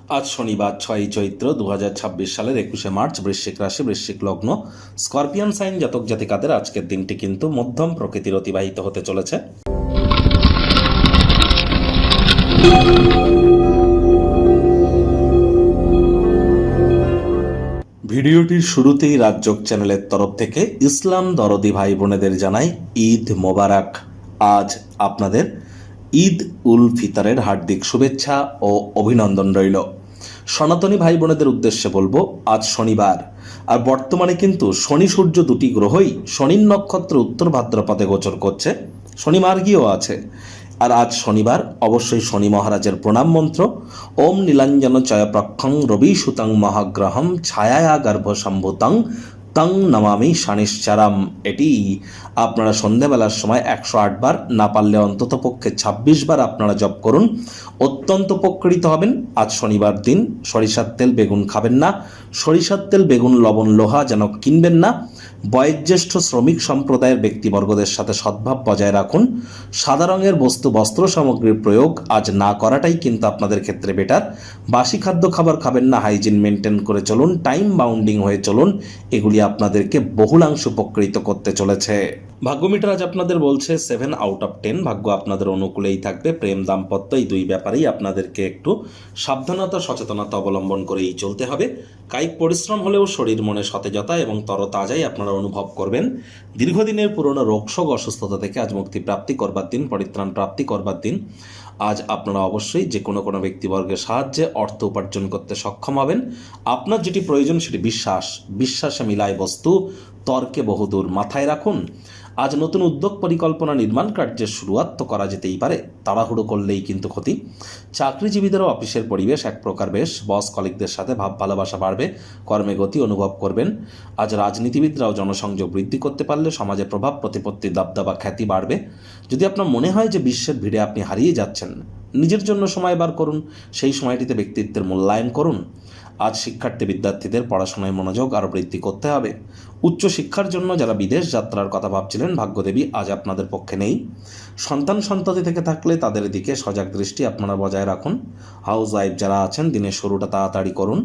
আজ শনিবার 6ই চৈত্র 2026 সালের 21শে মার্চ, বৃশ্চিক রাশি, বৃশ্চিক লগ্ন, স্করপিয়ন সাইন জাতক জাতিকাদের আজকের দিনটি কিন্তু মধ্যম প্রকৃতির অতিবাহিত হতে চলেছে। ভিডিওটির শুরুতেই রাজযোগ চ্যানেলের তরফ থেকে ইসলাম দরদি ভাই বোনেদের জানাই ঈদ মোবারক। আজ আপনাদের ঈদ উল ফিতরের হার্দিক শুভেচ্ছা ও অভিনন্দন রইল। সনাতনী ভাই বোনেদের উদ্দেশ্যে বলবো, আজ শনিবার, আর বর্তমানে কিন্তু শনি সূর্য দুটি গ্রহই শনির নক্ষত্র উত্তর ভাদ্রপদে গোচর করছে, শনি মার্গীয় আছে। আর আজ শনিবার, অবশ্যই শনি মহারাজের প্রণাম মন্ত্র ওম নীলাঞ্জন চয়প্রক্ষং রবি সুতং মহাগ্রহম ছায়া গর্ভ সম্ভুতং তং নমামি শনিশ্চরম, এটি আপনারা সন্ধ্যাবেলার সময় 108 বার, না পারলে অন্তত পক্ষে 26 বার আপনারা জপ করুন, অত্যন্ত উপকৃত হবেন। আজ শনিবার দিন সরিষার তেল বেগুন খাবেন না, সরিষার তেল বেগুন লবণ লোহা যেন কিনবেন না। বয়োজ্যেষ্ঠ শ্রমিক সম্প্রদায়ের ব্যক্তিবর্গদের সাথে সদ্ভাব বজায় রাখুন। সাদা রঙের বস্ত্র সামগ্রীর প্রয়োগ আজ না করাটাই কিন্তু আপনাদের ক্ষেত্রে বেটার। বাসি খাদ্য খাবার খাবেন না, হাইজিন মেনটেন করে চলুন, টাইম বাউন্ডিং হয়ে চলুন, এগুলি আপনাদেরকে বহুলাংশ উপকৃত করতে চলেছে। ভাগ্যমিটার আজ আপনাদের বলছে 7 আউট অফ 10, ভাগ্য আপনাদের অনুকূলেই থাকবে। প্রেম দাম্পত্য এই দুই ব্যাপারেই আপনাদেরকে একটু সাবধানতা সচেতনতা অবলম্বন করেই চলতে হবে। কায়িক পরিশ্রম হলেও শরীর মনে সতেজতা এবং তরতাজাই আপনারা অনুভব করবেন। দীর্ঘদিনের পুরনো রোগশোক অসুস্থতা থেকে আজ মুক্তি প্রাপ্তি করবার দিন, পরিত্রাণ প্রাপ্তি করবার দিন। আজ আপনারা অবশ্যই যে কোনো ব্যক্তিবর্গের সাহায্যে অর্থ উপার্জন করতে সক্ষম হবেন। আপনার যেটি প্রয়োজন সেটি বিশ্বাসে মিলায় বস্তু, তর্কে বহুদূর। মাথায় রাখুন, আজ নতুন উদ্যোগ পরিকল্পনা নির্মাণ কার্যের শুরুয়াত তো করা যেতেই পারে, তাড়াহুড়ো করলেই কিন্তু ক্ষতি। চাকরিজীবীদেরও অফিসের পরিবেশ এক প্রকার বেশ, বস কলিগদের সাথে ভাব ভালোবাসা বাড়বে, কর্মে গতি অনুভব করবেন। আজ রাজনীতিবিদরাও জনসংযোগ বৃদ্ধি করতে পারলে সমাজে প্রভাব প্রতিপত্তি দাবদাবা খ্যাতি বাড়বে। যদি আপনার মনে হয় যে বিশ্বের ভিড়ে আপনি হারিয়ে যাচ্ছেন, নিজের জন্য সময় বার করুন, সেই সময়টিতে ব্যক্তিত্বের মূল্যায়ন করুন। আজ শিক্ষার্থী বিদ্যার্থীদের পড়াশোনায় মনোযোগ আরও বৃদ্ধি করতে হবে। উচ্চশিক্ষার জন্য যারা বিদেশ যাত্রার কথা ভাবছিলেন, ভাগ্যদেবী আজ আপনাদের পক্ষে নেই। সন্তানতি থেকে থাকলে তাদের দিকে সজাগ দৃষ্টি আপনারা বজায় রাখুন। হাউস ওয়াইফ যারা আছেন, দিনের শুরুটা তাড়াতাড়ি করুন।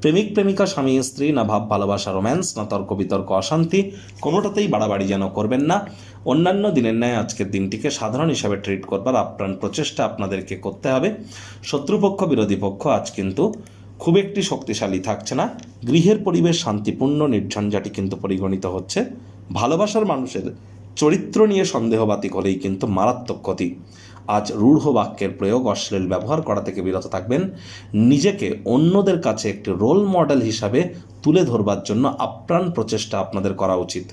প্রেমিক প্রেমিকা স্বামী স্ত্রী, না ভাব ভালোবাসা রোম্যান্স, না তর্ক বিতর্ক অশান্তি, কোনোটাতেই বাড়াবাড়ি যেন করবেন না। অন্যান্য দিনের ন্যায় আজকের দিনটিকে সাধারণ হিসাবে ট্রিট করবার আপ্রাণ প্রচেষ্টা আপনাদেরকে করতে হবে। শত্রুপক্ষ বিরোধী পক্ষ আজ কিন্তু খুব একটি শক্তিশালী থাকছে না। গৃহের পরিবেশ শান্তিপূর্ণ নির্ঝঞ্ঝাটি কিন্তু পরিগণিত হচ্ছে। ভালোবাসার মানুষের চরিত্র নিয়ে সন্দেহবাতিক হলেই কিন্তু মারাত্মক ক্ষতি। আজ রূঢ় বাক্যের প্রয়োগ, অশ্লীল ব্যবহার করা থেকে বিরত থাকবেন। নিজেকে অন্যদের কাছে একটি রোল মডেল হিসাবে তুলে ধরবার জন্য আপ্রাণ প্রচেষ্টা আপনাদের করা উচিত।